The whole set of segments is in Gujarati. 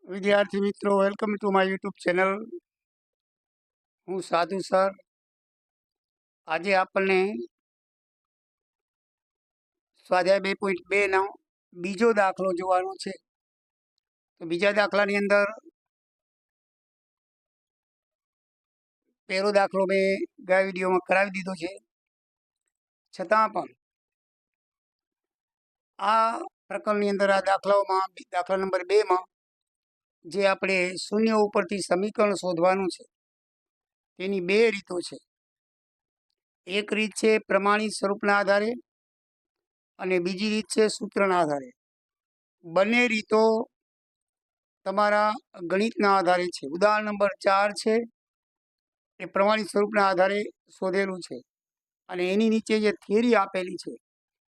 વિદ્યાર્થી મિત્રો, welcome to my YouTube channel. હું સાધુ સર. આજે આપણને સ્વાધ્યાય 2.2 નો બીજો દાખલો જોવાનો છે. તો બીજા દાખલાની અંદર પહેલો દાખલો મેં ગયા વિડીયોમાં કરાવી દીધો છે, છતાં પણ આ પ્રકરણની અંદર આ દાખલાઓમાં દાખલા નંબર 2માં જે આપણે શૂન્ય ઉપરથી સમીકરણ શોધવાનું છે તેની બે રીતો છે. એક રીત છે પ્રમાણિત સ્વરૂપના આધારે અને બીજી રીત છે સૂત્રના આધારે. બંને રીતો તમારા ગણિતના આધારે છે. ઉદાહરણ નંબર 4 છે એ પ્રમાણિત સ્વરૂપના આધારે શોધેલું છે અને એની નીચે જે થિયરી આપેલી છે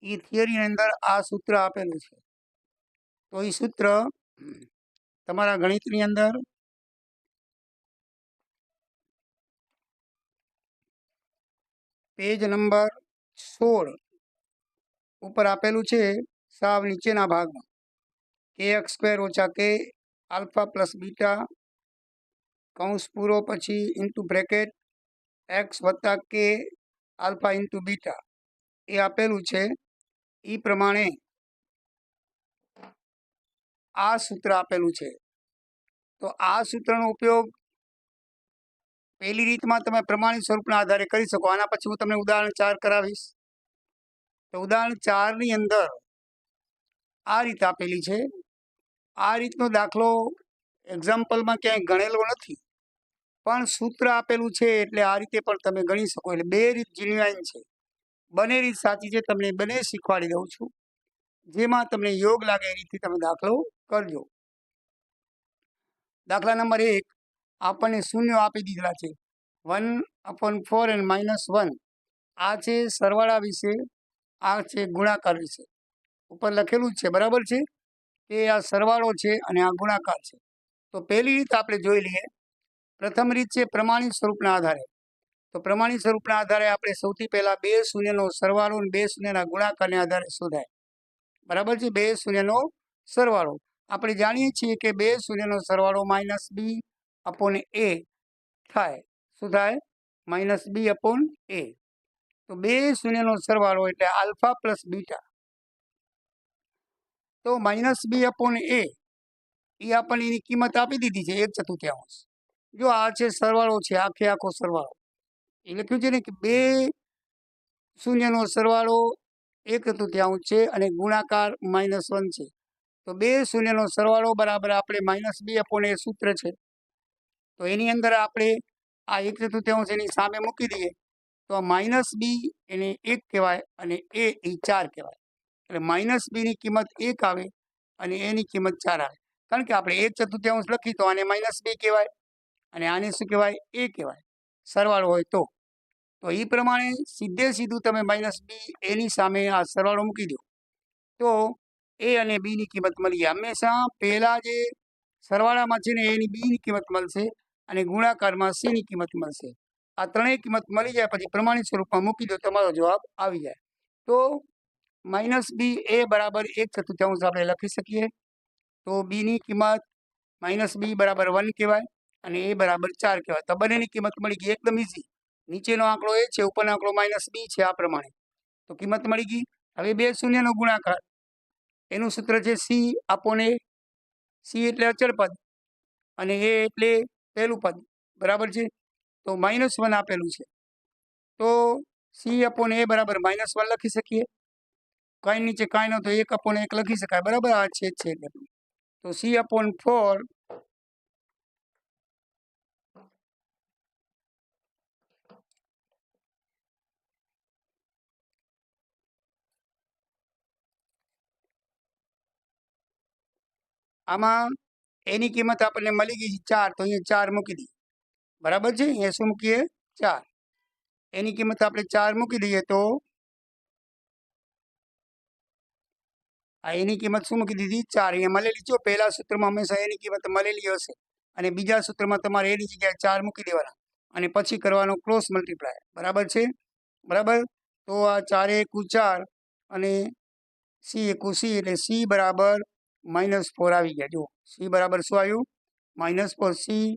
એ થિયરીની અંદર આ સૂત્ર આપેલું છે. તો એ સૂત્ર તમારા ગણિતની અંદર પેજ નંબર 16 ઉપર આપેલું છે, સાવ નીચેના ભાગમાં. kx² - k alpha plus beta કૌંસ પૂરો પછી into bracket x + k alpha into beta એ આપેલું છે. એ પ્રમાણે આ સૂત્ર આપેલું છે. તો આ સૂત્રનો ઉપયોગ પહેલી રીતમાં તમે પ્રમાણિત સ્વરૂપના આધારે કરી શકો. આના પછી હું તમને ઉદાહરણ 4 કરાવીશ. તો ઉદાહરણ 4ની અંદર આ રીત આપેલી છે. આ રીતનો દાખલો એક્ઝામ્પલમાં ક્યાંય ગણેલો નથી, પણ સૂત્ર આપેલું છે એટલે આ રીતે પણ તમે ગણી શકો. એટલે બે રીત જીન્યુઆઇન છે, બંને રીત સાચી છે. તમને બંને શીખવાડી દઉં છું, જેમાં તમને યોગ લાગે એ રીતથી તમે દાખલો કરજો. દાખલા નંબર 1 આપણને શૂન્યો આપી દીધેલા છે, 1/4 અને -1. આ છે સરવાળા વિશે, આ છે ગુણાકાર વિશે. ઉપર લખેલું જ છે, બરાબર છે, કે આ સરવાળો છે અને આ ગુણાકાર છે. તો પહેલી રીત આપણે જોઈ લઈએ. પ્રથમ રીત છે પ્રમાણિત સ્વરૂપના આધારે. તો પ્રમાણિત સ્વરૂપના આધારે આપણે સૌથી પહેલા બે શૂન્યનો સરવાળો અને બે શૂન્યના ગુણાકારને આધારે શોધાય. બરાબર છે, બે શૂન્યનો સરવાળો. આપણે જાણીએ છીએ કે બે શૂન્યનો સરવાળો -b/a થાય. શું થાય? -b/a. તો બે શૂન્યનો સરવાળો એટલે આલ્ફા પ્લસ બીટા. તો -b/a એ આપણને એની કિંમત આપી દીધી છે 1/4. જો આ છે સરવાળો છે, આખે આખો સરવાળો એ લખ્યું છે ને કે બે શૂન્યનો સરવાળો 1/4 છે અને ગુણાકાર -1 છે. તો બે શૂન્યનો સરવાળો બરાબર આપણે -b/a સૂત્ર છે. તો એની અંદર આપણે આ 1/4 એની સામે મૂકી દઈએ તો આ -b એને 1 કહેવાય અને a એ 4 કહેવાય. એટલે -b ની કિંમત 1 આવે અને એની કિંમત 4 આવે. કારણ કે આપણે 1/4 લખી તો આને -b કહેવાય અને આને શું કહેવાય? a કહેવાય, સરવાળો હોય તો. તો એ પ્રમાણે સીધે સીધું તમે -b એની સામે આ સરવાળો મૂકી દો તો a અને b ની કિંમત મળી જાય. હંમેશા પહેલા જે સરવાળામાં છે ને એની b ની કિંમત મળશે અને ગુણાકારમાં c ની કિંમત મળશે. આ ત્રણેય કિંમત મળી જાય પછી પ્રમાણિત સ્વરૂપમાં મૂકી દો, તમારો જવાબ આવી જાય. તો -b બરાબર 1/4 આપણે લખી શકીએ. તો b ની કિંમત -b બરાબર 1 કહેવાય અને a બરાબર 4 કહેવાય. તો બંનેની કિંમત મળી ગઈ, એકદમ ઈઝી. નીચેનો આંકડો a છે, ઉપરનો આંકડો -b છે, આ પ્રમાણે. તો કિંમત મળી ગઈ. હવે બે શૂન્યનો ગુણાકાર, એનું સૂત્ર છે c/a. c એટલે અચળ પદ અને a એટલે પહેલું પદ, બરાબર છે. તો -1 આપેલું છે તો c/a બરાબર -1 લખી શકીએ. કાંઈ નીચે કાંઈ ન તો 1/1 લખી શકાય, બરાબર. આ છેદ છે એટલે તો c/4 આમાં એની કિંમત આપણને મળી ગઈ 4, તો અહીંયા 4 મૂકી દઈએ, બરાબર છે. અહીંયા શું મૂકીએ? 4. એની કિંમત આપણે 4 મૂકી દઈએ તો આ એની કિંમત શું મૂકી દીધી? 4 અહીંયા મળેલી. જો પહેલા સૂત્રમાં હંમેશા એની કિંમત મળેલી હશે અને બીજા સૂત્રમાં તમારે એની જગ્યાએ 4 મૂકી દેવાના અને પછી કરવાનો ક્રોસ મલ્ટીપ્લાય, બરાબર છે. બરાબર. તો આ 4 × 4 અને c × c એટલે c બરાબર -4 આવી ગયા। જો સી બરાબર શું આવ્યું? -4 સી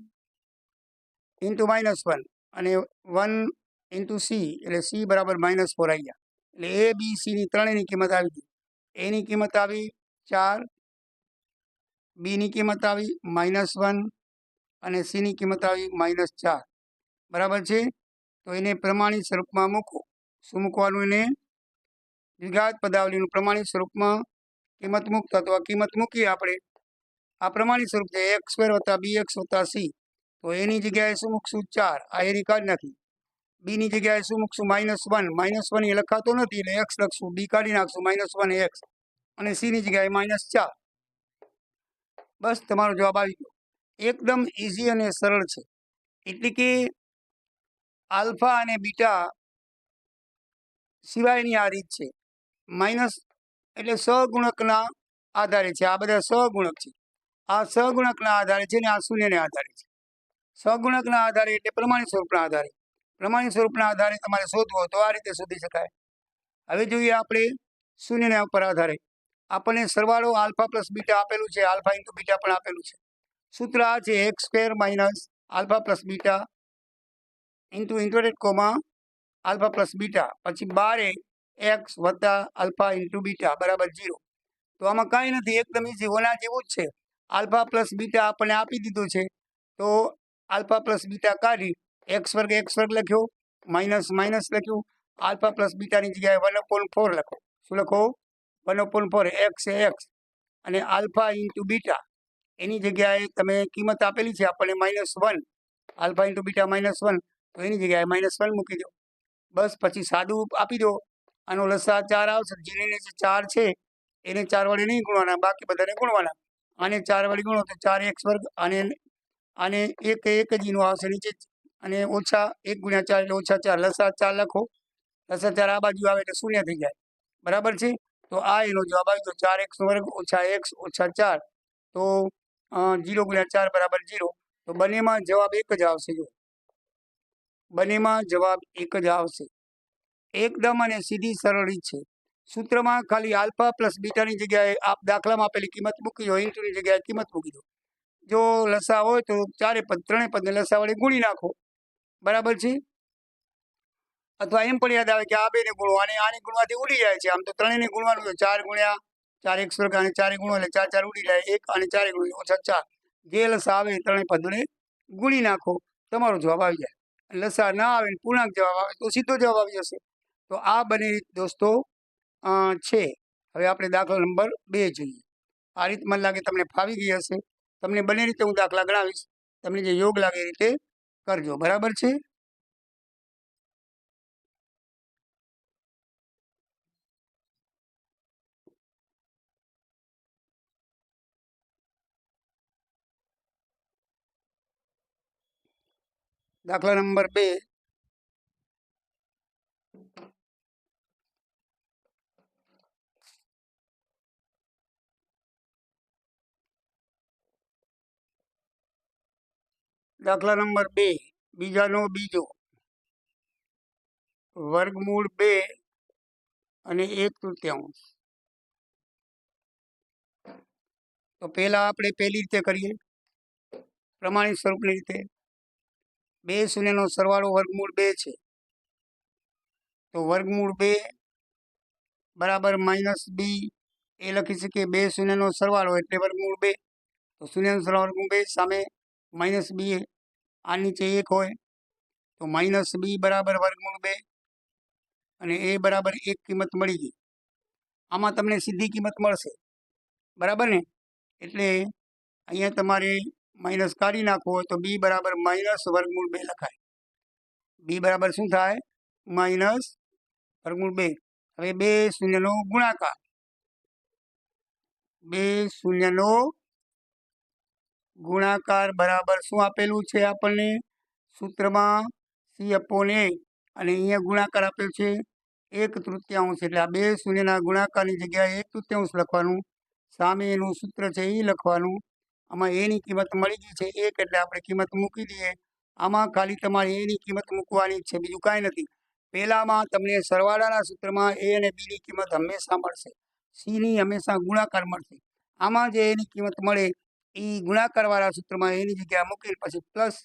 ઇન્ટુ -1 અને 1 ઇન્ટુ સી એટલે સી બરાબર -4 આવી ગયા। એટલે એ બી સીની ત્રણેયની કિંમત આવી ગઈ। એની કિંમત આવી 4, બીની કિંમત આવી -1 અને સીની કિંમત આવી -4 બરાબર છે। તો એને પ્રમાણિત સ્વરૂપમાં મૂકો। શું મૂકવાનું? એને દ્વિઘાત પદાવલીનું પ્રમાણિત સ્વરૂપમાં કિંમત મૂકતા। તો આ કિંમત મૂકીએ આપણે। આ પ્રમાણિત સ્વરૂપ છે x² + bx + c। તો એની જગ્યાએ શું મૂકશું? 4। આ એની કાઢી નાખી। બીની જગ્યાએ શું મૂકશું? -1 એ લખાતો નથી એટલે x લખશું, બી કાઢી નાખશું -1 x અને સીની જગ્યાએ -4। બસ તમારો જવાબ આવી ગયો। એકદમ ઇઝી અને સરળ છે। એટલે કે આલ્ફા અને બીટા સિવાયની આ રીત છે। માઇનસ એટલે સહગુણકના આધારે છે। આ બધા સહગુણક છે। આ સહગુણકના આધારે છે ને આ શૂન્યને આધારે છે। સહગુણકના આધારે એટલે પ્રમાણિત સ્વરૂપના આધારે। પ્રમાણિત સ્વરૂપના આધારે તમારે શોધવો તો આ રીતે શોધી શકાય। હવે જોઈએ આપણે શૂન્યના ઉપર આધારે। આપણને સરવાળો આલ્ફા પ્લસ બીટા આપેલું છે, આલ્ફા ઇન્ટુ બીટા પણ આપેલું છે। સૂત્ર આ છે x² - alpha plus beta into interval comma alpha plus beta પછી 12x વત્તા આલ્ફા ઇન્ટુ બીટા બરાબર 0। તો આમાં કાંઈ નથી, એકદમ ઇઝી, ઓના જેવું જ છે। આલ્ફા પ્લસ બીટા આપણને આપી દીધું છે તો આલ્ફા પ્લસ બીટા કાઢી x² લખ્યો, માઇનસ લખ્યું, આલ્ફા પ્લસ બીટાની જગ્યાએ 1/4 લખો। શું લખો? 1/4। x એ x અને આલ્ફા ઇન્ટુ બીટા એની જગ્યાએ તમે કિંમત આપેલી છે આપણને -1, આલ્ફા ઇન્ટુ બીટા -1 તો એની જગ્યાએ -1 મૂકી દો। બસ પછી સાદું આપી દો। આનો લસા 4 આવશે। જેને જે 4 છે એને 4 વડે નહીં ગુણવાના, બાકી બધાને ગુણવાના। આને 4 વડે ગુણો તો 4x² આને એક જ ઈનું આવશે નીચે અને ઓછા 1 × 4 એટલે -4 લસા 4 લખો। લસા 4 આ બાજુ આવે એટલે શૂન્ય થઈ જાય બરાબર છે। તો આ એનો જવાબ આવી ગયો 4x² - x - 4 તો 0 × 4 બરાબર 0। તો બંનેમાં જવાબ એક જ આવશે। જો બંનેમાં જવાબ એક જ આવશે। એકદમ અને સીધી સરળ રીત છે। સૂત્રમાં ખાલી આલ્ફા પ્લસ બીટાની જગ્યાએ આપ દાખલામાં આપેલી કિંમત મૂકી દો, ઇન્ટુની જગ્યાએ કિંમત મૂકી દો। જો લસા હોય તો ત્રણેય પદને લસા વડે ગુણી નાખો બરાબર છે। અથવા એમ પણ યાદ આવે કે આ બેને ગુણો અને આને ગુણવાથી ઉડી જાય છે। આમ તો ત્રણેયને ગુણવાનું છે। 4 × 4x² અને 4 ગુણો એટલે 4 4 ઉડી જાય, 1 અને 4 ગુણો -4। જે લસા આવે એ ત્રણેય પદોને ગુણી નાખો, તમારો જવાબ આવી જાય। લસા ના આવે ને પૂર્ણાંક જવાબ આવે તો સીધો જવાબ આવી જશે। તો આ બંને રીત દોસ્તો છે। હવે આપણે દાખલા નંબર 2 જોઈએ। આ રીત મને લાગે તમને ફાવી ગઈ હશે। તમને બંને રીતે હું દાખલા ગણાવીશ, તમને જે યોગ લાગે એ રીતે કરજો બરાબર છે। દાખલા નંબર 2 દાખલા નંબર 2 બીજાનો બીજો વર્ગમૂળ 2 અને 1/3। તો પહેલા આપણે પહેલી રીતે કરીએ, પ્રમાણિત સ્વરૂપની રીતે। બે શૂન્યનો સરવાળો વર્ગમૂળ 2 છે તો વર્ગમૂળ 2 બરાબર -b એ લખી શકીએ। બે શૂન્યનો સરવાળો એટલે વર્ગમૂળ 2। તો શૂન્યનો સરવાળો વર્ગમૂળ 2 સામે -b આ નીચે 1 હોય તો -b બરાબર વર્ગમૂળ 2 અને a બરાબર 1 કિંમત મળી ગઈ। આમાં તમને સીધી કિંમત મળશે બરાબર ને। એટલે અહીંયા તમારે માઇનસ કાઢી નાખવો હોય તો b બરાબર -વર્ગમૂળ 2 લખાય। b બરાબર શું થાય? -વર્ગમૂળ 2। હવે બે શૂન્યનો ગુણાકાર, બે શૂન્યનો ગુણાકાર બરાબર શું આપેલું છે આપણને સૂત્રમાં? c/a અને અહીંયા ગુણાકાર આપ્યો છે 1/3। એટલે આ બે શૂન્યના ગુણાકારની જગ્યાએ 1/3 લખવાનું, સામે એનું સૂત્ર છે એ લખવાનું। આમાં એની કિંમત મળી ગઈ છે 1 એટલે આપણે કિંમત મૂકી દઈએ। આમાં ખાલી તમારે એની કિંમત મૂકવાની છે, બીજું કાંઈ નથી। પહેલામાં તમને સરવાળાના સૂત્રમાં a અને b ની કિંમત હંમેશા મળશે, c ની હંમેશા ગુણાકાર મળશે। આમાં જે એની કિંમત મળે એ ગુણાકારવાળા સૂત્રમાં એની જગ્યાએ મૂકી પછી પ્લસ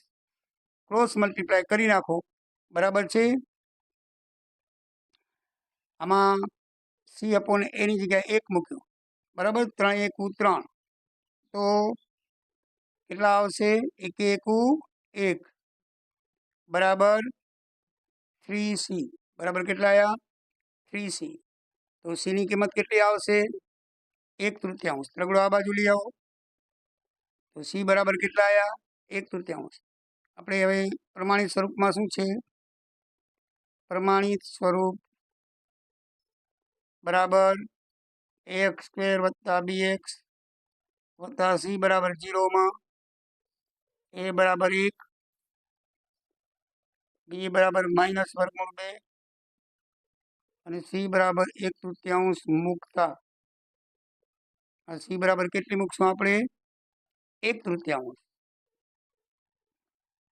ક્રોસ મલ્ટીપ્લાય કરી નાખો, બરાબર છે. આમાં સી અપોન એની જગ્યાએ 1 મૂક્યું, બરાબર. 3 એકુ 3, તો કેટલા આવશે? 1 એકુ 1 બરાબર 3c, બરાબર કેટલા આવ્યા? 3c. તો c ની કિંમત કેટલી આવશે? 1/3. રગડો આ બાજુ લઈ આવો, તો c બરાબર કેટલા આવ્યા? 1/3. આપણે હવે પ્રમાણિત સ્વરૂપમાં શું છે? પ્રમાણિત સ્વરૂપ બરાબર ax² + bx + c બરાબર 0 માં a બરાબર 1, b બરાબર -√2 અને c બરાબર 1/3 મૂકતા c બરાબર કેટલી મૂકશું આપણે? 1/3.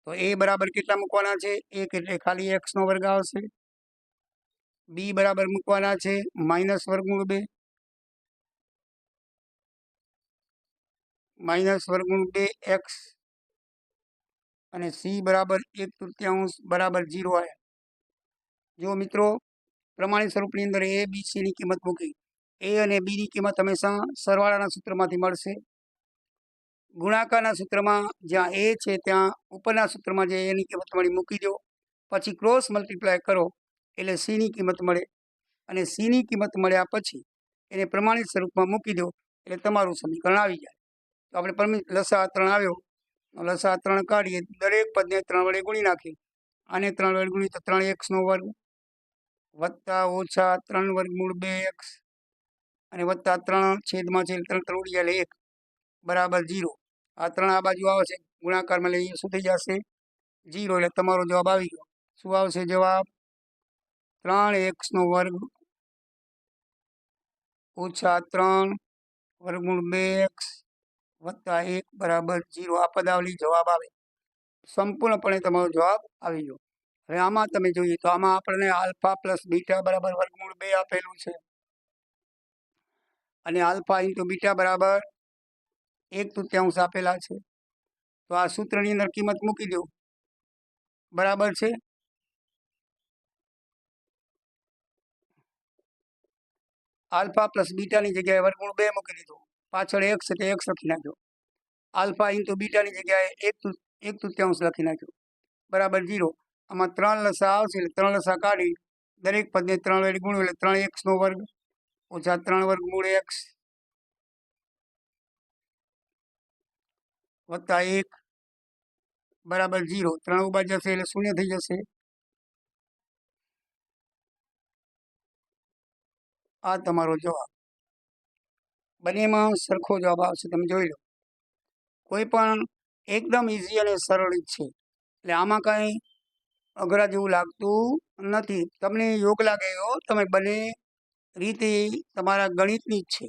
તો a બરાબર કેટલા મૂકવાના છે? 1 એટલે ખાલી x² આવશે. b બરાબર મૂકવાના છે -√2 -√2x અને c બરાબર 1/3 બરાબર 0 આવ્યા. જો મિત્રો, પ્રમાણિત સ્વરૂપની અંદર a b c ની કિંમત મૂકી. a અને b ની કિંમત હંમેશા સરવાળાના સૂત્રમાંથી મળશે. ગુણાકારના સૂત્રમાં જ્યાં a છે ત્યાં ઉપરના સૂત્રમાં જે a ની કિંમત મળી મૂકી દો, પછી ક્રોસ મલ્ટીપ્લાય કરો એટલે c ની કિંમત મળે, અને c ની કિંમત મળ્યા પછી એને પ્રમાણિત સ્વરૂપમાં મૂકી દો એટલે તમારું સમીકરણ આવી જાય. તો આપણે લસા 3 આવ્યો, લસા 3 કાઢીએ, દરેક પદને 3 વડે ગુણી નાખીએ. આને 3 વડે ગુણી તો 3x² વત્તા ઓછા 3√2x અને વત્તા 3 છેદમાં છે 3 3 ઉડી જાય 1 બરાબર 0. આ 3 આ બાજુ આવશે, ગુણાકારમાં લઈએ શું થઈ જશે? 0. એટલે તમારો જવાબ આવી ગયો. શું આવશે જવાબ? 3x² ઓછા 3√2x વત્તા 1 બરાબર 0. આ પદાવલી જવાબ આવે. સંપૂર્ણપણે તમારો જવાબ આવી ગયો. હવે આમાં તમે જોઈએ તો આમાં આપણને આલ્ફા પ્લસ બીટા બરાબર √2 આપેલું છે, અને આલ્ફા ઇન્ટુ બીટા બરાબર 1/3 આપેલા છે. તો આ સૂત્રની અંદર કિંમત મૂકી દો, બરાબર છે. આલ્ફા પ્લસ બીટાની જગ્યાએ √2 મૂકી દીધું, પાછળ x એટલે x લખી નાખ્યો. આલ્ફા ઇન્ટુ બીટાની જગ્યાએ 1/3 લખી નાખ્યો, બરાબર 0. આમાં 3 લસા આવશે એટલે 3 લસા કાઢી દરેક પદને 3 વડે ગુણ્યું એટલે 3x² ઓછા 3√x વત્તા 1 બરાબર 0. 3 ઉભા જશે એટલે 0 થઈ જશે. આ તમારો જવાબ. બંનેમાં સરખો જવાબ આવશે, તમે જોઈ લો. કોઈ પણ એકદમ ઇઝી અને સરળ રીત છે, એટલે આમાં કાંઈ અઘરા જેવું લાગતું નથી. તમને યોગ લાગે એવો તમે બંને રીતે તમારા ગણિતની જ છે.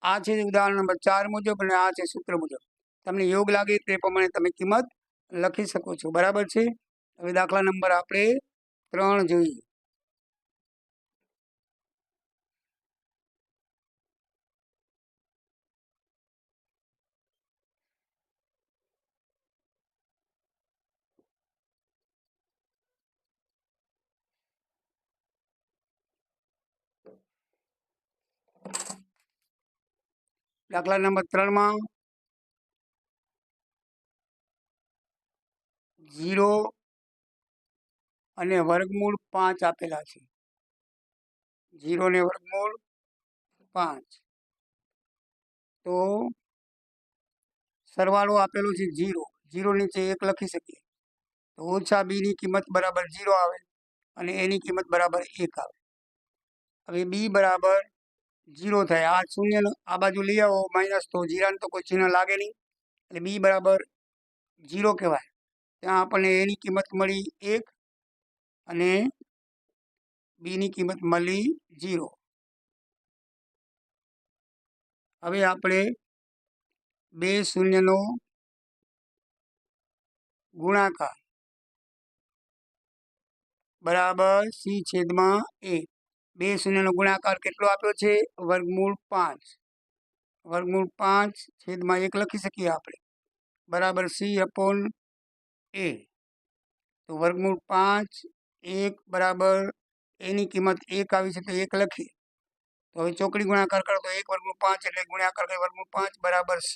આ છે ઉદાહરણ નંબર 4 મુજબ અને આ છે સૂત્ર મુજબ. તમને યોગ લાગે તે પ્રમાણે તમે કિંમત લખી શકો છો, બરાબર છે. હવે દાખલા નંબર આપણે 3 જોઈએ. દાખલા નંબર 3 માં 0 અને વર્ગમૂળ 5 આપેલા છે. 0 ને વર્ગમૂળ 5. તો સરવાળો આપેલો છે 0. 0 નીચે 1 લખી શકીએ, તો ઓછા b ની કિંમત બરાબર 0 આવે અને a ની કિંમત બરાબર 1 આવે. હવે b બરાબર 0 થાય. આ શૂન્ય આ બાજુ લઈ આવો માઇનસ, તો 0 તો કોઈ ચિહ્ન લાગે નહીં એટલે b બરાબર 0 કહેવાય. ત્યાં આપણને a ની કિંમત મળી 1 અને b ની કિંમત મળી 0. હવે આપણે 2 શૂન્યનો ગુણાકાર બરાબર c છેદમાં a. 2 શૂન્યનો ગુણાકાર કેટલો આપ્યો છે? વર્ગમૂળ 5. વર્ગમૂળ 5/1 લખી શકીએ આપણે, બરાબર C/A. તો વર્ગમૂળ 5/1 બરાબર એની કિંમત 1 આવી છે તો 1 લખીએ. તો હવે ચોકડી ગુણાકાર કરો તો 1 વર્ગમૂળ 5 એટલે ગુણાકાર કરી વર્ગમૂળ 5 બરાબર C.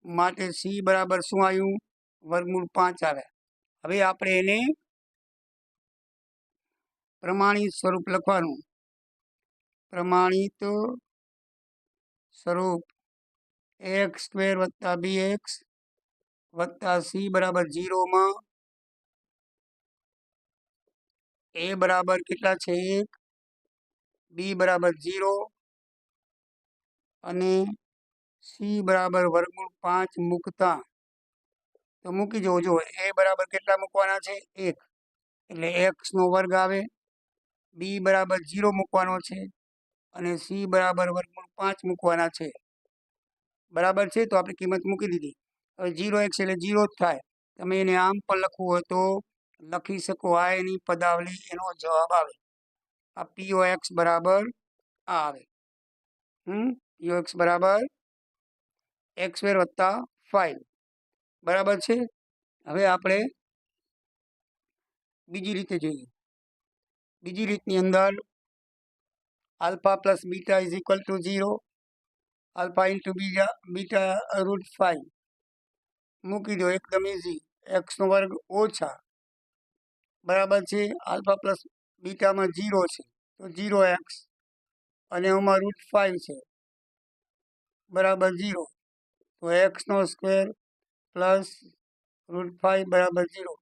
માટે C બરાબર શું આવ્યું? વર્ગમૂળ 5 આવે. હવે આપણે એને પ્રમાણિત સ્વરૂપ લખવાનું. પ્રમાણિત સ્વરૂપ x² + bx + c બરાબર 0 માં a બરાબર કેટલા છે? 1, b બરાબર 0 અને c બરાબર વર્ગમૂળ 5 મૂકતા, તો મૂકી જવો. જો a બરાબર કેટલા મૂકવાના છે? 1 એટલે x² આવે, b બરાબર 0 મૂકવાનો છે અને c બરાબર વર્ગમૂળ 5 મૂકવાના છે. બરાબર છે, તો આપણે કિંમત મૂકી દીધી. હવે 0x એટલે 0 જ થાય. તમે એને આમ પણ લખવું હોય તો લખી શકો. આ એની પદાવલી, એનો જવાબ આવે. આ POX બરાબર આ આવે. POX બરાબર x² + 5 બરાબર છે. હવે આપણે બીજી રીતે જોઈએ. બીજી રીતની અંદર α + β = 0, α × બીટા √5 મૂકી દો. એકદમ ઇઝી. x² ઓછા બરાબર છે. α + બીટામાં 0 છે તો 0x અને આમાં √5 છે બરાબર 0, તો x² + √5 બરાબર 0.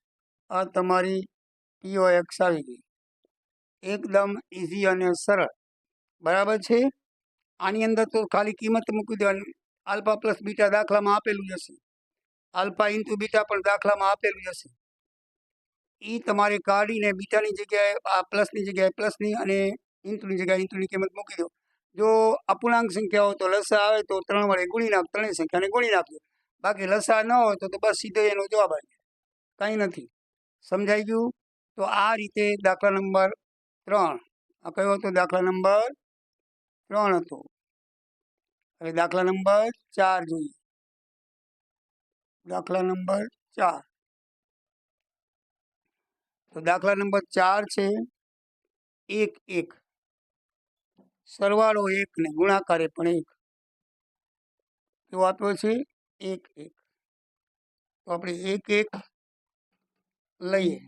આ તમારી POX આવી ગઈ. એકદમ ઇઝી અને સરળ. બરાબર છે. આની અંદર તો ખાલી કિંમત મૂકી દેવાની. α + બીટા દાખલામાં આપેલું હશે, α × બીટા પણ દાખલામાં આપેલું હશે. એ તમારે કાઢીને બીટાની જગ્યાએ આ પ્લસની જગ્યાએ પ્લસની અને ઇન્ટુની જગ્યાએ ઇન્ટુની કિંમત મૂકી દો. જો અપૂર્ણાંક સંખ્યા હોય તો લસા આવે તો 3 વડે ગુણી નાખ, ત્રણેય સંખ્યાને ગુણી નાખજો. બાકી લસા ન હોય તો બસ સીધો એનો જવાબ આવી જાય, કંઈ નથી. સમજાઈ ગયું? તો આ રીતે દાખલા નંબર 3. આ કયો હતો? દાખલા નંબર 3 હતો. હવે દાખલા નંબર 4 જોઈએ. દાખલા નંબર 4. તો દાખલા નંબર 4 છે 1 1. સરવાળો 1 ને ગુણાકારે પણ 1. કેવો આપ્યો છે? 1 1. તો આપણે 1 1 લઈએ.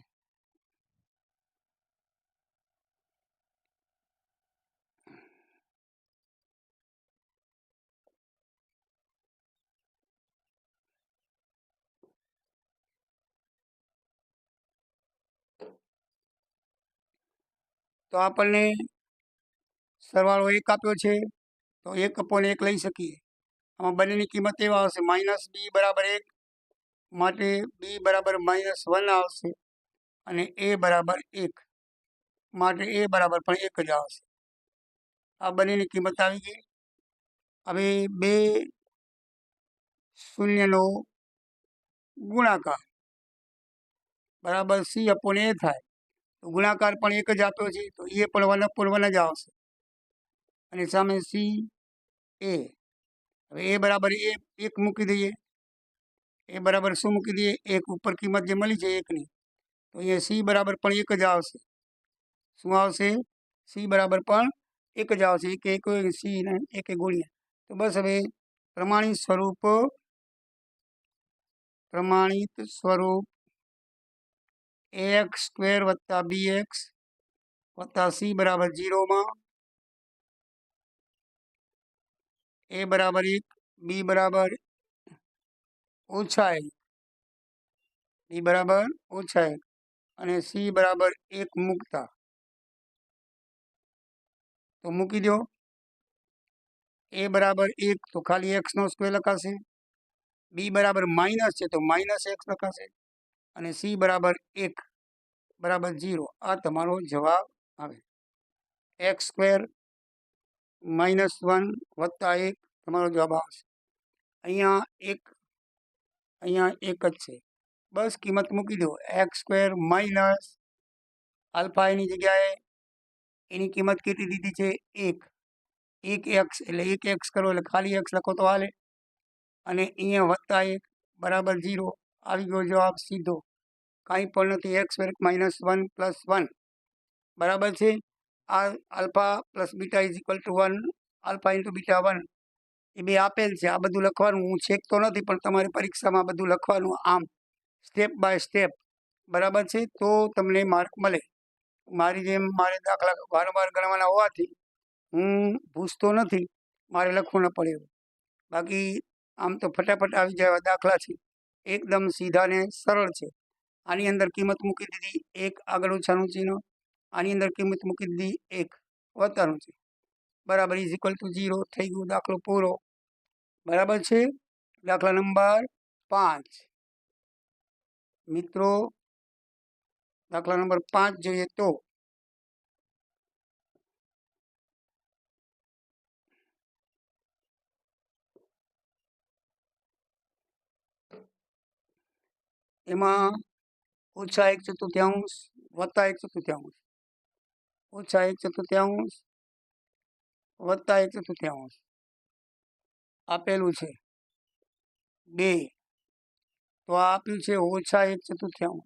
તો આપણને સરવાળો 1 આપ્યો છે તો 1/1 લઈ શકીએ. આમાં બંનેની કિંમત એવા આવશે. -b બરાબર 1 માટે b બરાબર -1 આવશે અને a બરાબર 1 માટે a બરાબર પણ 1 જ આવશે. આ બંનેની કિંમત આવી ગઈ. હવે બે શૂન્યનો ગુણાકાર બરાબર C/A થાય. તો ગુણાકાર પણ 1 જ આપ્યો છે તો એ પણ 1/1 જ આવશે અને સામે CA. હવે a બરાબર 1 મૂકી દઈએ. a બરાબર શું મૂકી દઈએ? 1 ઉપર કિંમત જે મળી છે 1ની, તો અહીંયા C બરાબર પણ 1 જ આવશે. શું આવશે? C બરાબર પણ 1 જ આવશે. 1 1 C ને 1 ગુણ્યા. તો બસ હવે પ્રમાણિત સ્વરૂપ ax² + bx + c બરાબર 0 માં a બરાબર 1, b બરાબર -1, b બરાબર -1 અને c બરાબર 1 મૂકતા, તો મૂકી દો. a બરાબર 1 તો ખાલી x² લખાશે, b બરાબર માઇનસ છે તો -x લખાશે અને c બરાબર 1 બરાબર 0. આ તમારો જવાબ આવે. x² -1 + 1 તમારો જવાબ આવશે. અહીંયા 1 જ છે. બસ કિંમત મૂકી દો. x² - α એની જગ્યાએ એની કિંમત કેટલી દીધી છે? 1. એક એક્સ એટલે એક એક્સ કરો એટલે ખાલી એક્સ લખો તો હાલે, અને અહીંયા વત્તા 1 બરાબર 0 આવી ગયો જવાબ સીધો, કાંઈ પણ નથી. x² - 1 + 1 બરાબર છે. આ alpha plus beta is equal to 1, alpha into beta 1 એ બે આપેલ છે. આ બધું લખવાનું, હું છેકતો નથી પણ તમારી પરીક્ષામાં બધું લખવાનું આમ સ્ટેપ બાય સ્ટેપ, બરાબર છે, તો તમને માર્ક મળે. મારી જેમ મારે દાખલા વારંવાર ગણવાના હોવાથી હું પૂછતો નથી, મારે લખવું ન પડે એવું. બાકી આમ તો ફટાફટ આવી જાય એવા દાખલા છે, એકદમ સીધા ને સરળ છે. આની અંદર કિંમત મૂકી દીધી 1 આગળ ઓછાનું ચિહ્ન, આની અંદર કિંમત મૂકી દીધી 1 વત્તાનું ચિહ્ન, બરાબર ઇઝ ઇક્વલ ટુ 0 થઈ ગયું, દાખલો પૂરો. બરાબર છે. દાખલા નંબર 5 મિત્રો, દાખલા નંબર 5 જોઈએ તો એમાં ઓછા 1/4 વત્તા 1/4, ઓછા 1/4 વત્તા 1/4 આપેલું છે 2, તો આ આપ્યું છે ઓછા 1/4,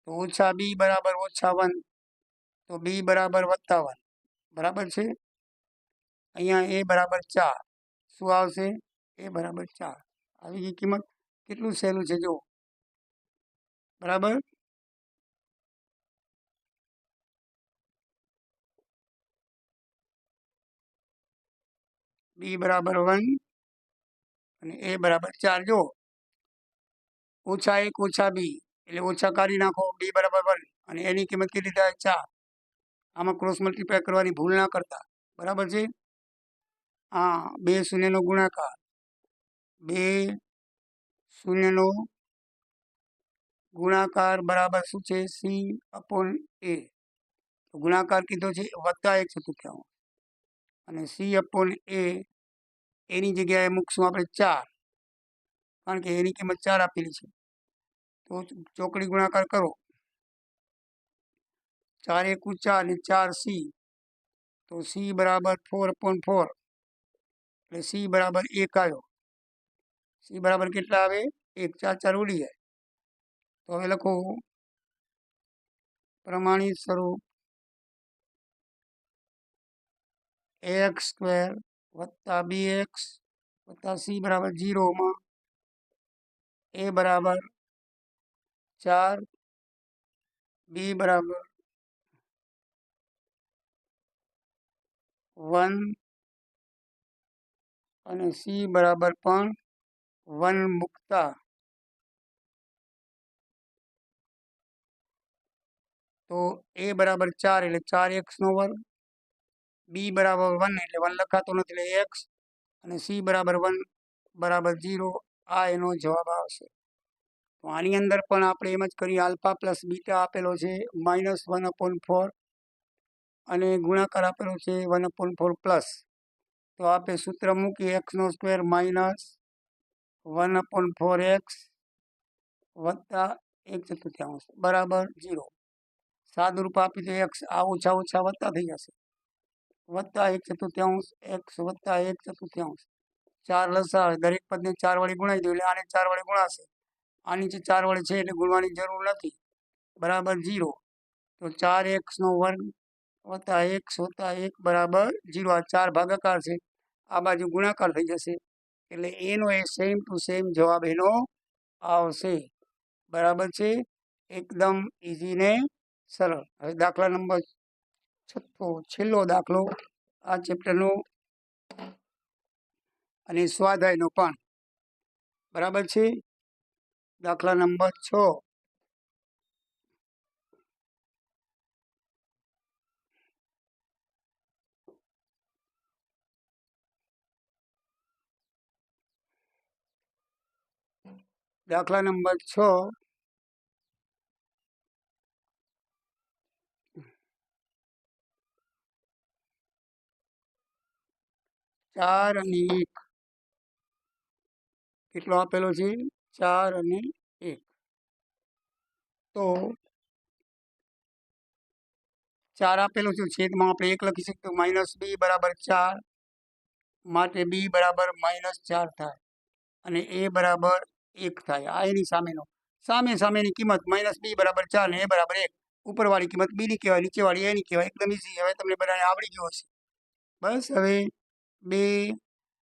તો ઓછા b બરાબર ઓછા 1, તો b બરાબર વત્તા 1, બરાબર છે. અહીંયા a બરાબર 4, શું આવશે? a બરાબર 4 આવી ગઈ કિંમત. કેટલું સહેલું છે જો, બરાબર. b બરાબર 1 અને a બરાબર 4. જો ઓછા 1 ઓછા b એટલે ઓછા કાઢી નાખો, b બરાબર 1 અને એની કિંમત કેટલી થાય? 4. આમાં ક્રોસ મલ્ટીપ્લાય કરવાની ભૂલ ના કરતા, બરાબર છે. હા, 2 શૂન્યનો ગુણાકાર, 2 શૂન્યનો ગુણાકાર બરાબર શું છે? c/a. ગુણાકાર કીધો છે વત્તા 1/4 અને c/a એની જગ્યાએ મૂકશું આપણે 4, કારણ કે એની કિંમત 4 આપેલી છે. તો ચોકડી ગુણાકાર કરો, 4 × 1 = 4 અને 4c, તો c બરાબર 4/4 એટલે c બરાબર 1 આવ્યો. c બરાબર કેટલા આવે? 1. 4 4 ઉડી જાય. તો હવે લખો પ્રમાણિત સ્વરૂપ ax² + bx + c બરાબર 0 માં a બરાબર 4, b બરાબર 1 અને c બરાબર પણ 1 મૂકતા તો a બરાબર 4 એટલે 4x², b બરાબર 1 એટલે 1 લખાતો નથી એટલે x, અને c બરાબર 1 બરાબર 0. આ એનો જવાબ આવશે. તો આની અંદર પણ આપણે એમ જ કરીએ, આલ્ફા પ્લસ બીટા આપેલો છે -1/4 અને ગુણાકાર આપેલો છે 1/4 પ્લસ. તો આપણે સૂત્ર મૂકીએ x² - 1/4x વત્તા 1/4 બરાબર 0. સાદુરૂપ આપી તો x, આ ઓછા ઓછા વત્તા થઈ જશે, વત્તા 1/4 x વત્તા 1/4. 4 લસાઅ, દરેક પદને 4 વડે ગુણાઈ દો એટલે આને 4 વડે ગુણાશે. આ નીચે 4 વડે છે એટલે ગુણવાની જરૂર નથી, બરાબર 0. તો 4x² વત્તા x વત્તા 1 બરાબર 0. આ 4 ભાગાકાર છે, આ બાજુ ગુણાકાર થઈ જશે એટલે એનો એ સેમ ટુ સેમ જવાબ એનો આવશે, બરાબર છે. એકદમ ઇઝી ને સરળ. હવે દાખલા નંબર 6, છેલ્લો દાખલો આ ચેપ્ટરનો અને સ્વાધ્યાયનો પણ, બરાબર છે. દાખલા નંબર 6, દાખલા નંબર 6 4 અને 1 કેટલો આપેલો છે? 4 અને 1. તો 4 આપેલું છે, છેદમાં આપણે 1 લખી શકીએ તો -b બરાબર 4 માટે b બરાબર -4 થાય અને a બરાબર 1 થાય। આ એની સામેની કિંમત -b બરાબર 4 ને a બરાબર 1। ઉપરવાળી કિંમત b ની કહેવાય, નીચેવાળી a ની કહેવાય। એકદમ ઈઝી, હવે તમને બધાને આવડી ગયું હશે। બસ હવે 2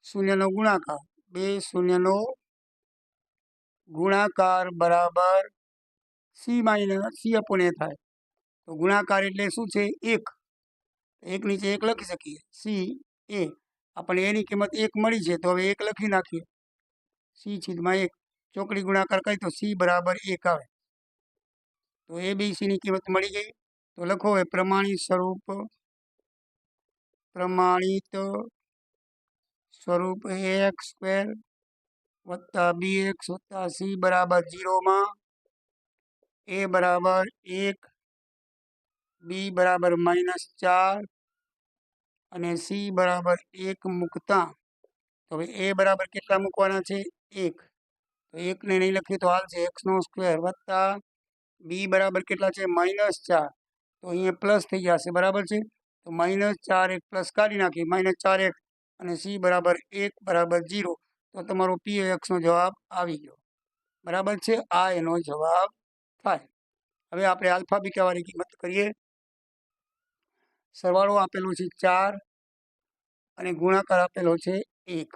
શૂન્યનો ગુણાકાર બરાબર c upon a થાય। તો ગુણાકાર એટલે શું છે? 1 નીચે 1 લખી શકીએ, c a આપણને a ની કિંમત 1 મળી છે, તો હવે 1 લખી નાખીએ, c છેદમાં 1। ચોકડી ગુણાકાર કરી તો c બરાબર 1 આવે। તો a b c ની કિંમત મળી ગઈ। તો લખો હવે પ્રમાણિત સ્વરૂપ ax² + bx + c બરાબર 0 માં a બરાબર 1 b બરાબર -4 અને c બરાબર 1 મૂકતા, તો હવે a બરાબર કેટલા મૂકવાના છે? 1। તો 1 ને નહીં લખીએ તો હાલશે, x² + b બરાબર કેટલા છે? -4। તો અહીંયા પ્લસ થઈ જશે, બરાબર છે? તો -4 1 પ્લસ કાઢી નાખીએ, -4 1 અને c બરાબર 1 બરાબર 0। તો તમારો px નો જવાબ આવી ગયો, બરાબર છે? આ એનો જવાબ થાય। હવે આપણે આલ્ફા બીટા વાળી કિંમત કરીએ। સરવાળો આપેલો છે 4 અને ગુણાકાર આપેલો છે 1।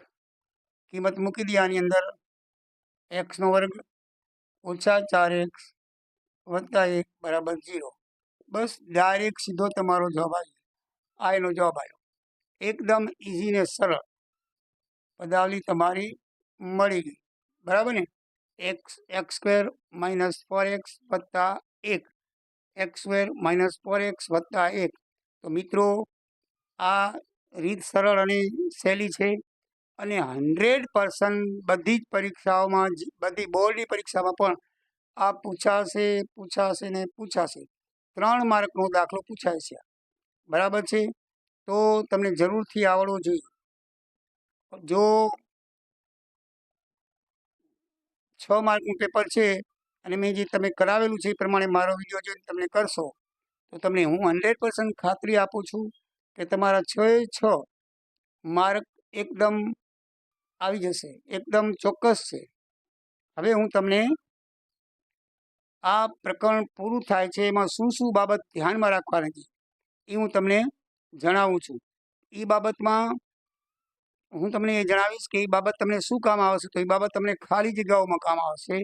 કિંમત મૂકી દઈએ આની અંદર, x² - 4x + 1 બરાબર 0। બસ ડાયરેક્ટ સીધો તમારો જવાબ આવી ગયો। આ એનો જવાબ આવ્યો, એકદમ ઈઝી ને સરળ પદાવલી તમારી મળી ગઈ, બરાબર ને? x² - 4x + 1 x² - 4x + 1। તો મિત્રો આ રીત સરળ અને સહેલી છે અને 100% બધી જ પરીક્ષાઓમાં, બધી બોર્ડની પરીક્ષામાં પણ આ પૂછાશે ને પૂછાશે। 3 માર્કનો દાખલો પૂછાય છે, બરાબર છે? તો તમને જરૂરથી આવડવો જોઈએ। જો 6 માર્કનું પેપર છે અને મેં જે તમે કરાવેલું છે એ પ્રમાણે મારો વિડીયો જોઈને તમે કરશો તો તમને હું 100% ખાતરી આપું છું કે તમારા 6 માર્ક એકદમ આવી જશે, એકદમ ચોક્કસ છે। હવે હું તમને આ પ્રકરણ પૂરું થાય છે એમાં શું બાબત ધ્યાનમાં રાખવાની છે એ હું તમને જણાવું છું। એ બાબતમાં હું તમને એ જણાવીશ કે એ બાબત તમને શું કામ આવશે। તો એ બાબત તમને ખાલી જગ્યાઓમાં કામ આવશે,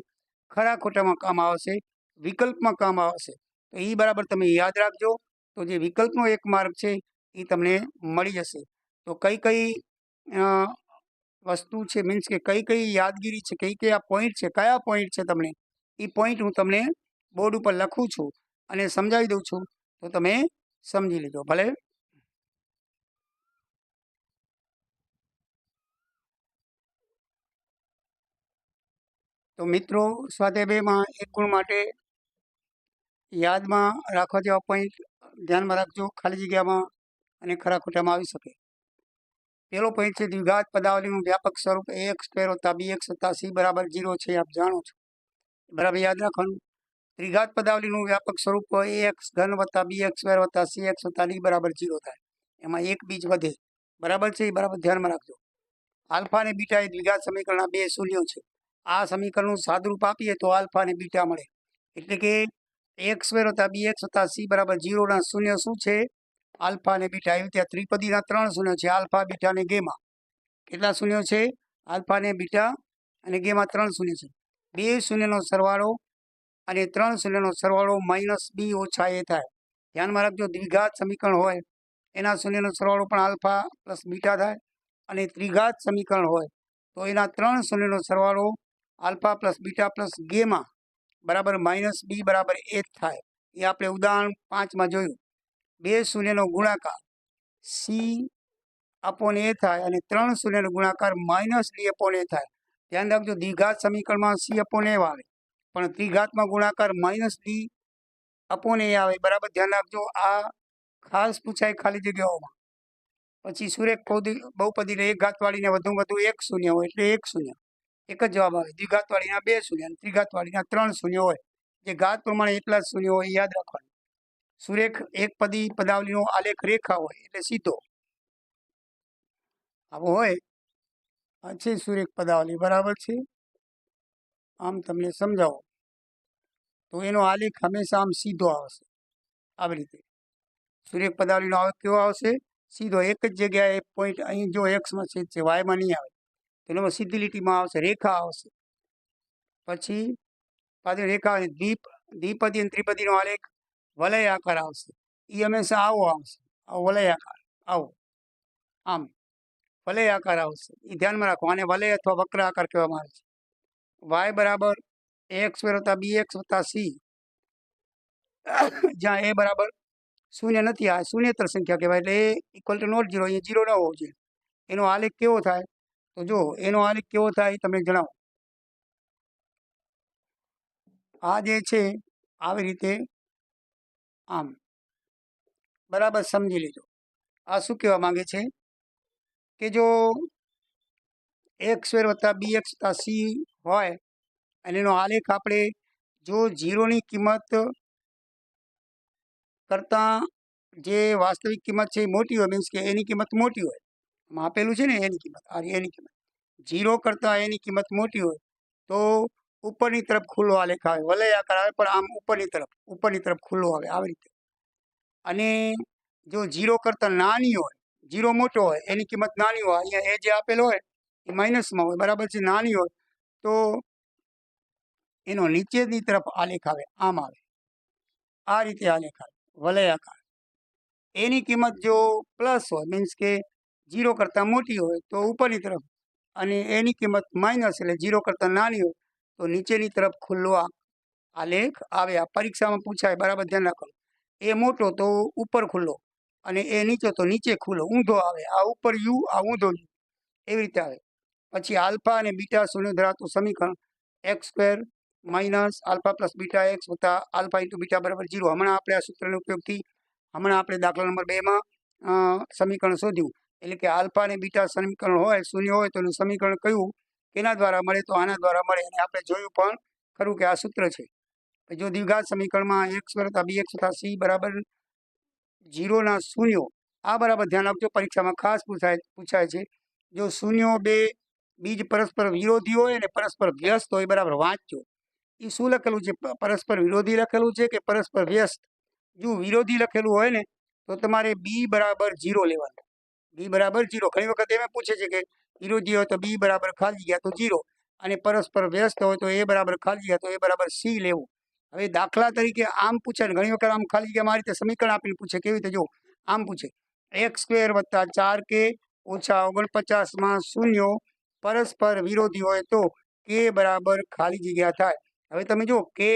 ખરા ખોટામાં કામ આવશે, વિકલ્પમાં કામ આવશે। તો એ બરાબર તમે યાદ રાખજો। તો જે વિકલ્પનો 1 માર્ક છે એ તમને મળી જશે। તો કઈ વસ્તુ છે, મીન્સ કે કઈ યાદગીરી છે, કયા પોઈન્ટ છે તમને એ પોઈન્ટ હું તમને બોર્ડ ઉપર લખું છું અને સમજાવી દઉં છું, તો તમે સમજી લીધો ભલે। તો મિત્રો સ્વાધ્યાય 2 માં 1 ગુણ માટે યાદમાં રાખવા જેવા પોઈન્ટ ધ્યાનમાં રાખજો, ખાલી જગ્યામાં અને ખરા ખોટામાં આવી શકે। પહેલો પોઈન્ટ છે દ્વિઘાત પદાવલીનું વ્યાપક સ્વરૂપ ax² + bx + c બરાબર 0 છે, આપ જાણો છો, બરાબર યાદ રાખવાનું। ત્રિઘાત પદાવલીનું વ્યાપક સ્વરૂપ ax³ + bx² + cx + d બરાબર 0 થાય। એમાં એક બીજ વધે, બરાબર છે? એ બરાબર ધ્યાનમાં રાખજો। આલ્ફા અને બીટા એ દ્વિઘાત સમીકરણના 2 શૂન્યો છે। આ સમીકરણનું સાદુરૂપ આપીએ તો આલ્ફા અને બીટા મળે, એટલે કે ax² + bx + c બરાબર 0 ના શૂન્ય શું છે? આલ્ફા અને બીટા। એવી રીતે ત્રિપદીના 3 શૂન્ય છે, આલ્ફા, બીટા અને ગેમા। કેટલા શૂન્યો છે? આલ્ફા અને બીટા અને ગેમા 3 શૂન્ય છે। 2 શૂન્યનો સરવાળો અને 3 શૂન્યનો સરવાળો -b - a થાય। ધ્યાનમાં રાખજો, દ્વિઘાત સમીકરણ હોય એના શૂન્યનો સરવાળો પણ આલ્ફા + બીટા થાય અને ત્રિઘાત સમીકરણ હોય તો એના 3 શૂન્યનો સરવાળો આલ્ફા + બીટા + ગેમા બરાબર -b બરાબર a થાય। એ આપણે ઉદાહરણ 5માં જોયું। 2 શૂન્યનો ગુણાકાર c upon a થાય અને 3 શૂન્યનો ગુણાકાર -d upon a થાય। ધ્યાન રાખજો, દ્વિઘાત સમીકરણમાં c upon a આવે પણ ત્રિઘાતમાં ગુણાકાર -d upon a આવે, બરાબર ધ્યાન રાખજો। આ ખાસ પૂછાય ખાલી જગ્યાઓમાં। પછી સુરેખ બહુપદીને એક ઘાતવાળીને વધુમાં વધુ 1 શૂન્ય હોય એટલે 1 શૂન્ય, એક જ જવાબ આવે। દ્વિઘાતવાળીના 2 શૂન્ય અને ત્રિઘાતવાળીના 3 શૂન્ય હોય, જે ઘાત પ્રમાણે એટલા જ શૂન્ય હોય, યાદ રાખવાનું। સુરેખ એકપદી પદાવલીનો આલેખ રેખા હોય એટલે સીધો આવો હોય. આ છે સુરેખ પદાવલી, બરાબર છે. આમ તમને સમજાવો તો એનો આલેખ હંમેશા આમ સીધો આવશે, આવી રીતે. સુરેખ પદાવલીનો આલેખ કેવો આવશે? સીધો. એક જ જગ્યાએ પોઈન્ટ અહીં જો એક્સમાં છેદ છે, વાયમાં નહીં આવે, તો એમાં સીધી લીટીમાં આવશે, રેખા આવશે. પછી પાછી રેખા દ્વિપદી અને ત્રિપદીનો આલેખ વલય આકાર આવશે. એ હંમેશા આવો આવશે, આવો વલય આકાર, આવો આમ વલય આકાર આવશે. એ ધ્યાનમાં રાખો. આને વલય અથવા વક્ર આકાર કહેવામાં આવે છે. વાય બરાબર ax સ્ક્વેર વત્તા bx વત્તા c, જ્યાં એ બરાબર શૂન્ય નથી, આ શૂન્યતર સંખ્યા કહેવાય, એટલે એ ઇક્વલ ટુ નોટ ઝીરો, અહીંયા ઝીરો ન હોવો જોઈએ. એનો આલેખ કેવો થાય? તો જો એનો આલેખ કેવો થાય એ તમે જણાવો. આ જે છે આવી રીતે આમ, બરાબર સમજી લેજો. આ શું કહેવા માંગે છે કે જો એક્સ સ્ક્વેર વત્તા bx વત્તા c હોય અને એનો આલેખ આપણે જો ઝીરોની કિંમત કરતાં જે વાસ્તવિક કિંમત છે એ મોટી હોય, મીન્સ કે એની કિંમત મોટી હોય, આમાં આપેલું છે ને એની કિંમત, આ એની કિંમત ઝીરો કરતાં એની કિંમત મોટી હોય તો ઉપરની તરફ ખુલ્લો આલેખ આવે, વલય આકાર આવે, પણ આમ ઉપરની તરફ ખુલ્લો આવે, આવી રીતે. અને જો ઝીરો કરતાં નાની હોય, ઝીરો મોટો હોય, એની કિંમત નાની હોય, અહીંયા એ જે આપેલો હોય એ માઇનસમાં હોય, બરાબર છે, નાની હોય, તો એનો નીચેની તરફ આલેખ આવે, આમ આવે, આ રીતે આલેખ આવે, વલય આકાર. એની કિંમત જો પ્લસ હોય, મીન્સ કે ઝીરો કરતાં મોટી હોય તો ઉપરની તરફ, અને એની કિંમત માઇનસ એટલે ઝીરો કરતાં નાની હોય તો નીચેની તરફ ખુલ્લો આલેખ આવે. આ પરીક્ષામાં પૂછાય, બરાબર ધ્યાન રાખો. એ મોટો તો ઉપર ખુલ્લો, અને એ નીચો તો નીચે ખુલ્લો, ઊંધો આવે, આ ઉપર યુ, આ ઊંધો યુ, એવી રીતે આવે. પછી આલ્ફા અને બીટા શૂન્ય ધરાવતું સમીકરણ x square minus alpha plus beta x વત્તા આલ્ફા ઇન્ટુ બીટા બરાબર 0. હમણાં આપણે આ સૂત્રનો ઉપયોગથી દાખલા નંબર 2માં સમીકરણ શોધ્યું. એટલે કે આલ્ફા અને બીટા સમીકરણ હોય, શૂન્ય હોય તો એનું સમીકરણ કયું, કેના દ્વારા મળે? તો આના દ્વારા મળે. અને આપણે જોયું પણ ખરું કે આ સૂત્ર છે. જો દ્વિઘાત સમીકરણમાં એક્સ સ્ક્વેર વત્તા bx વત્તા c બરાબર 0ના શૂન્યો, આ બરાબર ધ્યાન આપજો, પરીક્ષામાં ખાસ પૂછાય છે. જો શૂન્યો બે બીજ પરસ્પર વિરોધી હોય અને પરસ્પર વ્યસ્ત હોય, બરાબર વાંચજો. એ શું લખેલું છે? પરસ્પર વિરોધી લખેલું છે કે પરસ્પર વ્યસ્ત? જો વિરોધી લખેલું હોય ને તો તમારે બી બરાબર 0 લેવાનું, બી બરાબર 0. ઘણી વખત એમ પૂછે છે કે વિરોધી હોય તો બી બરાબર ખાલી જગ્યા તો 0, અને પરસ્પર વ્યસ્ત હોય તો એ બરાબર ખાલી જગ્યા તો એ બરાબર સી લેવું. હવે દાખલા તરીકે આમ પૂછે ને, ઘણી વખત આમ ખાલી જગ્યામાં આ રીતે સમીકરણ આપીને પૂછે. કેવી રીતે? જો આમ પૂછે, એક્સ સ્ક્વેર વત્તા 4k ઓછા 49માં શૂન્યો પરસ્પર વિરોધી હોય તો કે બરાબર ખાલી જગ્યા થાય. હવે તમે જો કે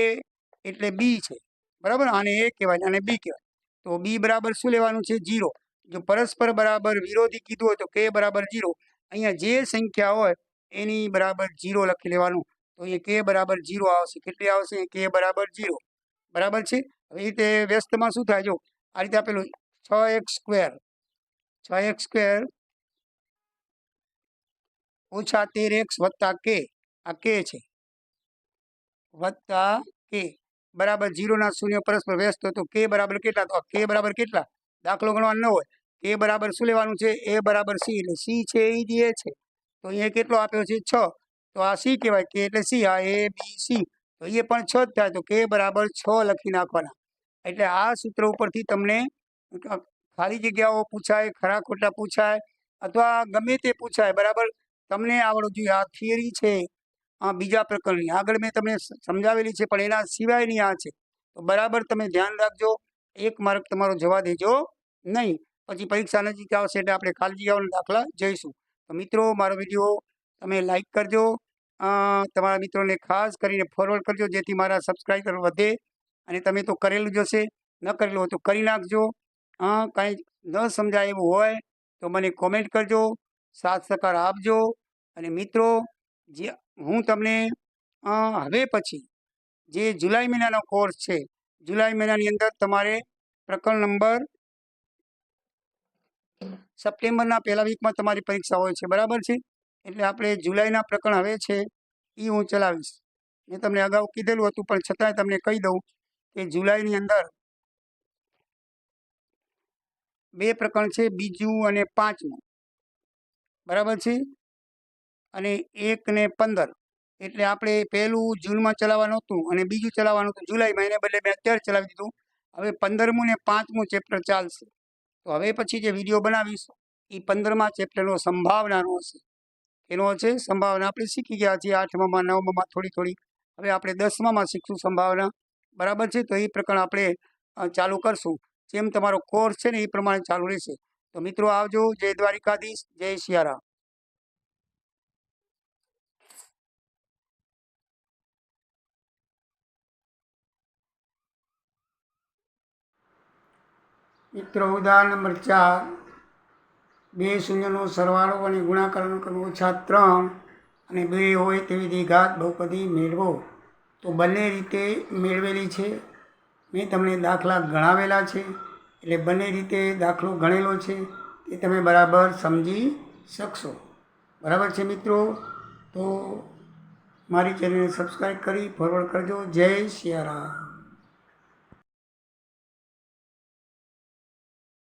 એટલે બી છે, બરાબર, આને એ કહેવાય અને બી કહેવાય, તો બી બરાબર શું લેવાનું છે? 0. જો પરસ્પર બરાબર વિરોધી કીધું હોય તો કે બરાબર 0. અહીંયા જે સંખ્યા હોય એની બરાબર 0 લખી લેવાનું, તો અહીંયા કે બરાબર 0 આવશે. કેટલી આવશે? કે બરાબર 0, બરાબર છે. હવે એ રીતે વ્યસ્તમાં શું થાય? જો આ રીતે આપેલું 6x સ્ક્વેર ઓછા 13x વત્તા કે, આ કે છે, વત્તા કે બરાબર 0ના શૂન્ય પરસ્પર વ્યસ્ત હોય તો કે બરાબર કેટલા? તો કે બરાબર કેટલા? દાખલો ગણવાનો ન હોય, કે બરાબર શું લેવાનું છે? એ બરાબર સી, એટલે સી છે એ જ એ છે. તો અહીંયા કેટલો આપ્યો છે? 6, તો આ સી કહેવાય, કે એટલે સી, આ એ બી સી, તો એ પણ 6 જ થાય, તો કે બરાબર 6 લખી નાખવાના. એટલે આ સૂત્ર ઉપરથી તમને ખાલી જગ્યાઓ પૂછાય, ખરા ખોટા પૂછાય, અથવા ગમે તે પૂછાય, બરાબર તમને આવડવું જોઈએ. આ થિયરી છે બીજા પ્રકરણની, આગળ મેં તમને સમજાવેલી છે, પણ એના સિવાયની આ છે. તો બરાબર તમે ધ્યાન રાખજો, 1 માર્ક તમારો જવા દેજો નહીં. પછી પરીક્ષા નજીક આવશે એટલે આપણે ખાલી જગ્યાઓના દાખલા જઈશું. તો મિત્રો, મારો વિડીયો તમે લાઈક કરજો, તમારા મિત્રોને ખાસ કરીને ફોરવર્ડ કરજો, જેથી મારા સબસ્ક્રાઈબર વધે. અને તમે તો કરેલું જ હશે, ન કરેલું હોય તો કરી નાખજો. કાંઈ ન સમજાય એવું હોય તો મને કોમેન્ટ કરજો, સાથ સહકાર આપજો. અને મિત્રો, જે હું તમને હવે પછી જે જુલાઈ મહિનાનો કોર્સ છે, જુલાઈ મહિનાની અંદર તમારે પ્રકરણ નંબર સપ્ટેમ્બરના પહેલા વીકમાં તમારી પરીક્ષા હોય છે, બરાબર છે. એટલે આપણે જુલાઈના પ્રકરણ હવે છે એ હું ચલાવીશ. મેં તમને અગાઉ કીધેલું હતું, પણ છતાંય તમને કહી દઉં કે જુલાઈની અંદર બે પ્રકરણ છે, બીજું અને પાંચમું, બરાબર છે. અને 1 ને 15 એટલે આપણે પહેલું જૂનમાં ચલાવવાનું હતું અને બીજું ચલાવવાનું હતું જુલાઈમાં, એને બદલે મેં અત્યારે ચલાવી દીધું. હવે 15મું ને 5મું ચેપ્ટર ચાલશે. તો હવે પછી જે વિડીયો બનાવીશ એ 15મા ચેપ્ટરનો સંભાવનાનો હશે. એનો છે સંભાવના આપણે શીખી ગયા છીએ 8મામાં 9મામાં થોડી. હવે આપણે 10મામાં શીખશું સંભાવના, બરાબર છે. તો એ પ્રકરણ આપણે ચાલુ કરશું. જેમ તમારો કોર્સ છે ને એ પ્રમાણે ચાલુ રહેશે. તો મિત્રો આવજો. જય દ્વારિકાધીશ, જય સિયારામ. મિત્રો ઉદાહરણ નંબર 4, 2 શૂન્યનો સરવાળો અને ગુણાકારનો ક્રમ -3 અને 2 હોય તેવી દ્વિઘાત બહુપદી મેળવો. તો બંને રીતે મેળવેલી છે. મેં તમને દાખલા ગણાવેલા છે, એટલે બંને રીતે દાખલો ગણેલો છે એ તમે બરાબર સમજી શકશો. બરાબર છે મિત્રો. તો મારી ચેનલને સબસ્ક્રાઈબ કરી ફોરવર્ડ કરજો. જય સિયારામ.